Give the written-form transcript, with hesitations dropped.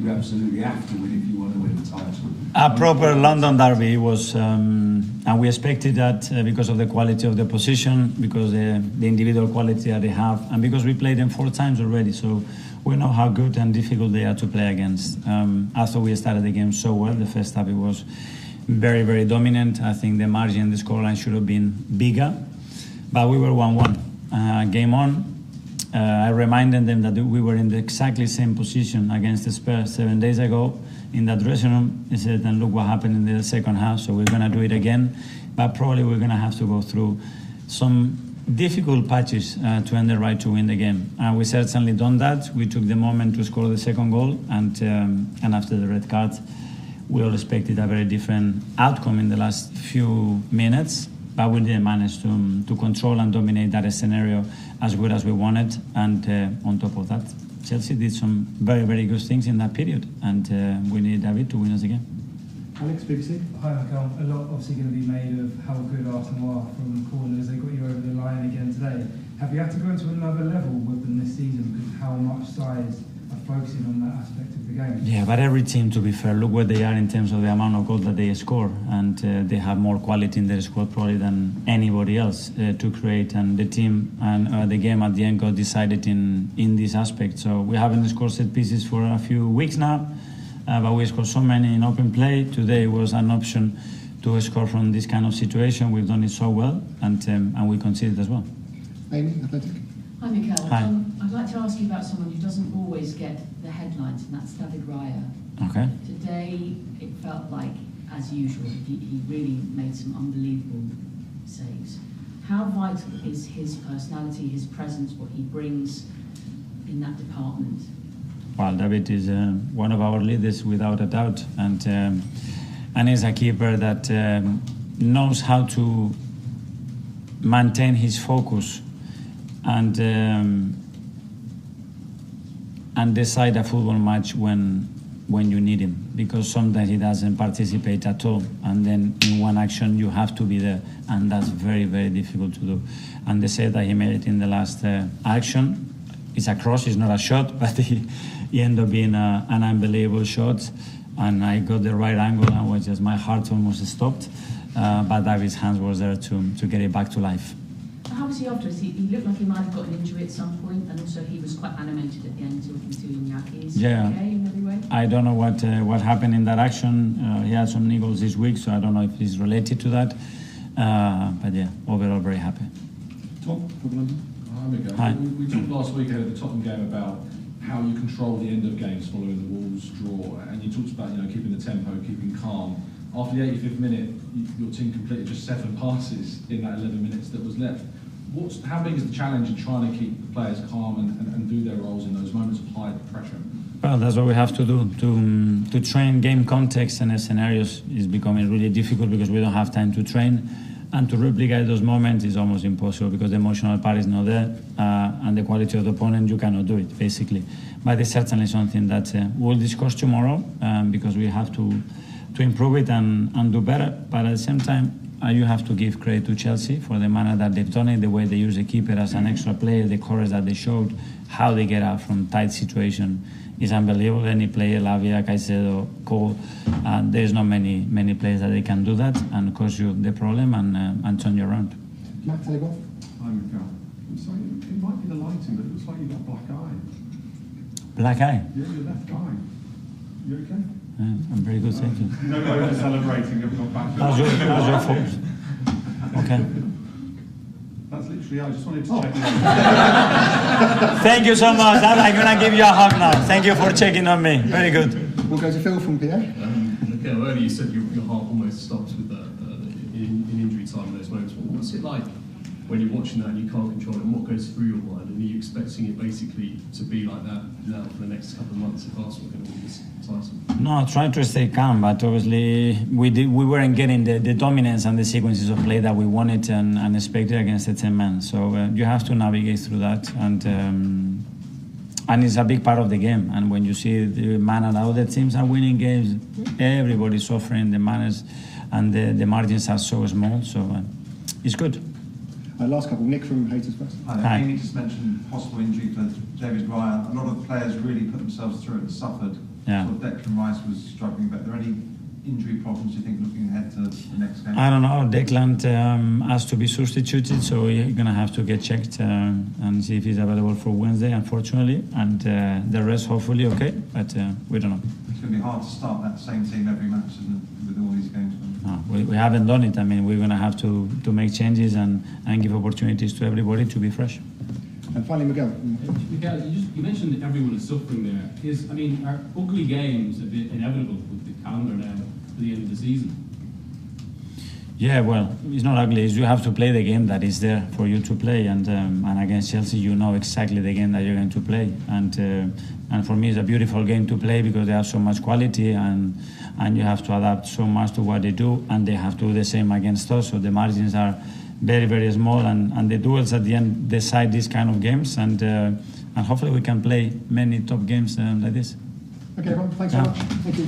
you absolutely have to win if you want to win the title. A proper London derby was, and we expected that because of the quality of the position, because the individual quality that they have, and because we played them 4 times already, so we know how good and difficult they are to play against. After we started the game so well, the first half it was very, very dominant. I think the margin, the scoreline should have been bigger, but we were 1-1. Game on. I reminded them that we were in the exactly same position against the Spurs 7 days ago in that dressing room. They said, and look what happened in the second half, so we're going to do it again. But probably we're going to have to go through some difficult patches to earn the right to win the game. And we certainly done that. We took the moment to score the second goal, and after the red card, we all expected a very different outcome in the last few minutes. But we didn't manage to control and dominate that scenario as good as we wanted. And on top of that, Chelsea did some very, very good things in that period. And we need David to win us again. Alex, BBC. Hi, Mikel. A lot obviously going to be made of how good Arsenal are from corners. They got you over the line again today. Have you had to go into another level with them this season because how much size are focusing on that aspect of the game? Yeah, but every team, to be fair, look where they are in terms of the amount of goals that they score, and they have more quality in their squad probably than anybody else to create. And the team and the game at the end got decided in this aspect. So we haven't scored set pieces for a few weeks now, but we scored so many in open play. Today was an option to score from this kind of situation. We've done it so well, and we conceded as well. Amy, Athletic. Hi, Mikel. Hi. I'd like to ask you about someone who doesn't always get the headlines, and that's David Raya. Okay. Today, it felt like, as usual, he really made some unbelievable saves. How vital is his personality, his presence, what he brings in that department? Well, David is one of our leaders without a doubt, and he's a keeper that knows how to maintain his focus and decide a football match when you need him, because sometimes he doesn't participate at all, and then in one action you have to be there, and that's very, very difficult to do. And the save that he made in the last action is a cross, it's not a shot, but he ended up being an unbelievable shot, and I got the right angle and was just, my heart almost stopped, but David's hands was there to get it back to life. How was he afterwards? He looked like he might have got an injury at some point, and also he was quite animated at the end talking to Iñaki. Is he okay in every way? I don't know what happened in that action. He had some niggles this week, so I don't know if it's related to that. But yeah, overall very happy. Tom, from London. Hi, Mikel. Hi. We talked last week ahead of the Tottenham game about how you control the end of games following the Wolves draw, and you talked about keeping the tempo, keeping calm. After the 85th minute, your team completed just 7 passes in that 11 minutes that was left. How big is the challenge in trying to keep the players calm and do their roles in those moments of high pressure? Well, that's what we have to do. To train game context and scenarios is becoming really difficult because we don't have time to train. And to replicate those moments is almost impossible because the emotional part is not there, and the quality of the opponent, you cannot do it, basically. But it's certainly something that we'll discuss tomorrow because we have to improve it and do better. But at the same time, you have to give credit to Chelsea for the manner that they've done it, the way they use the keeper as an extra player, the courage that they showed, how they get out from tight situation is unbelievable. Any player, Lavia, Caicedo, Cole, there's not many players that they can do that and cause you the problem and turn you around. Matt Telegraph. Hi, Mikel. I'm sorry, it might be the lighting, but it looks like you've got a black eye. Black eye? Yeah, your left eye. You okay? I'm very good, thank you. No over celebrating, I've got back. How's your fault? Okay. That's literally, I just wanted to check. Thank you so much. I'm going to give you a hug now. Thank you for checking on me. Very good. We'll go to Phil from Pierre. Mikel, earlier you said your heart almost stops with in injury time in those moments. What's it like when you're watching that and you can't control it, and what goes through your mind? And are you expecting it basically to be like that now for the next couple of months if Arsenal are going to win this title? No, I try to stay calm, but obviously we weren't getting the dominance and the sequences of play that we wanted and expected against the 10 men. So you have to navigate through that, and it's a big part of the game. And when you see the manner that other teams are winning games, everybody's suffering. The manners and the margins are so small, so it's good. Last couple, Nick from Haters Press. Hi. Amy just mentioned possible injury for David Raya. A lot of the players really put themselves through it and suffered Yeah. Sort of Declan Rice was struggling, but are there any injury problems you think looking ahead to the next game? I don't know. Declan has to be substituted, so you're gonna have to get checked and see if he's available for Wednesday, unfortunately, and the rest hopefully okay, but we don't know. It's going to be hard to start that same team every match, isn't it, with all these games? No, we haven't done it. I mean, we're gonna have to make changes and give opportunities to everybody to be fresh. And finally, Miguel. Mikel, you mentioned that everyone is suffering there. Are ugly games a bit inevitable with the calendar now for the end of the season? Yeah, well, it's not ugly. You have to play the game that is there for you to play, and against Chelsea, you know exactly the game that you're going to play, and for me, it's a beautiful game to play because they have so much quality, and you have to adapt so much to what they do, and they have to do the same against us. So the margins are very, very small, and the duels at the end decide these kind of games, and hopefully we can play many top games like this. Okay, everyone, thanks so much. Thank you.